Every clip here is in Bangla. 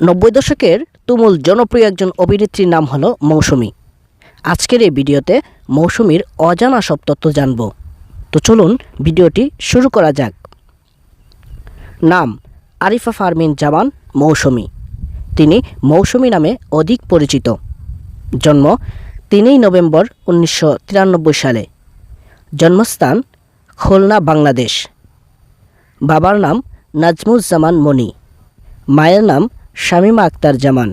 90 দশকের তুমুল জনপ্রিয় একজন অভিনেত্রীর নাম হলো মৌসুমী। আজকের এই ভিডিওতে মৌসুমীর অজানা সব তথ্য জানব। তো চলুন ভিডিওটি শুরু করা যাক। নাম আরিফা ফারমিন জামান মৌসুমী। তিনি মৌসুমী নামে অধিক পরিচিত। জন্ম 3 নভেম্বর 1993 সালে। জন্মস্থান খুলনা, বাংলাদেশ। বাবার নাম নাজমুজ্জামান মনি, মায়ের নাম শামীমা আক্তার জামান।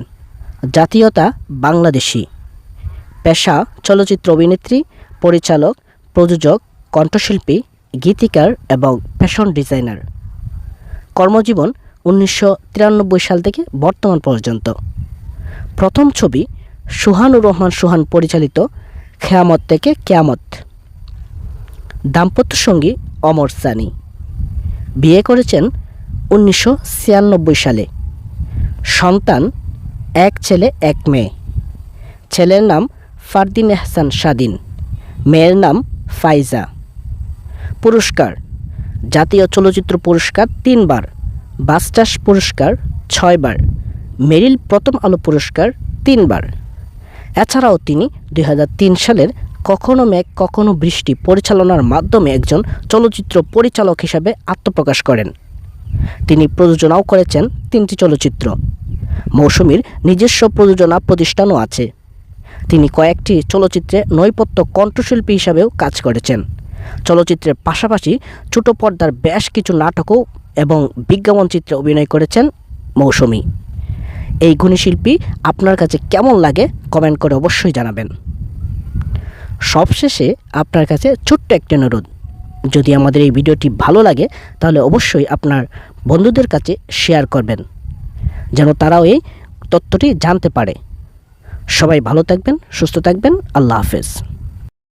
জাতীয়তা বাংলাদেশি। পেশা চলচ্চিত্র অভিনেত্রী, পরিচালক, প্রযোজক, কণ্ঠশিল্পী, গীতিকার এবং ফ্যাশন ডিজাইনার। কর্মজীবন 1993 সাল থেকে বর্তমান পর্যন্ত। প্রথম ছবি সুহানুর রহমান সুহান পরিচালিত খেয়ামত থেকে কেয়ামত। দাম্পত্য সঙ্গী অমর সানি। বিয়ে করেছেন 1996 সালে। সন্তান 1 ছেলে 1 মেয়ে। ছেলের নাম ফারদিন এহসান স্বাধীন, মেয়ের নাম ফাইজা। পুরস্কার: জাতীয় চলচ্চিত্র পুরস্কার 3 বার, বাস্টাস পুরস্কার 6 বার, মেরিল প্রথম আলো পুরস্কার 3 বার। এছাড়াও তিনি 2003 সালের কখনো মেঘ কখনো বৃষ্টি পরিচালনার মাধ্যমে একজন চলচ্চিত্র পরিচালক হিসাবে আত্মপ্রকাশ করেন। তিনি প্রযোজনাও করেছেন 3টি চলচ্চিত্র। মৌসুমীর নিজস্ব প্রযোজনা প্রতিষ্ঠানও আছে। তিনি কয়েকটি চলচ্চিত্রে নৈপথ্য কণ্ঠশিল্পী হিসাবেও কাজ করেছেন। চলচ্চিত্রের পাশাপাশি ছোট পর্দার বেশ কিছু নাটকও এবং বিজ্ঞাপন চিত্রে অভিনয় করেছেন মৌসুমী। এই গুণী শিল্পী আপনার কাছে কেমন লাগে কমেন্ট করে অবশ্যই জানাবেন। সবশেষে আপনার কাছে ছোট্ট একটা অনুরোধ, যদি আমাদের এই ভিডিওটি ভালো লাগে তাহলে অবশ্যই আপনার বন্ধুদের কাছে শেয়ার করবেন, যেন তারাও এই তথ্যটি জানতে পারে। সবাই ভালো থাকবেন, সুস্থ থাকবেন। আল্লাহ হাফেজ।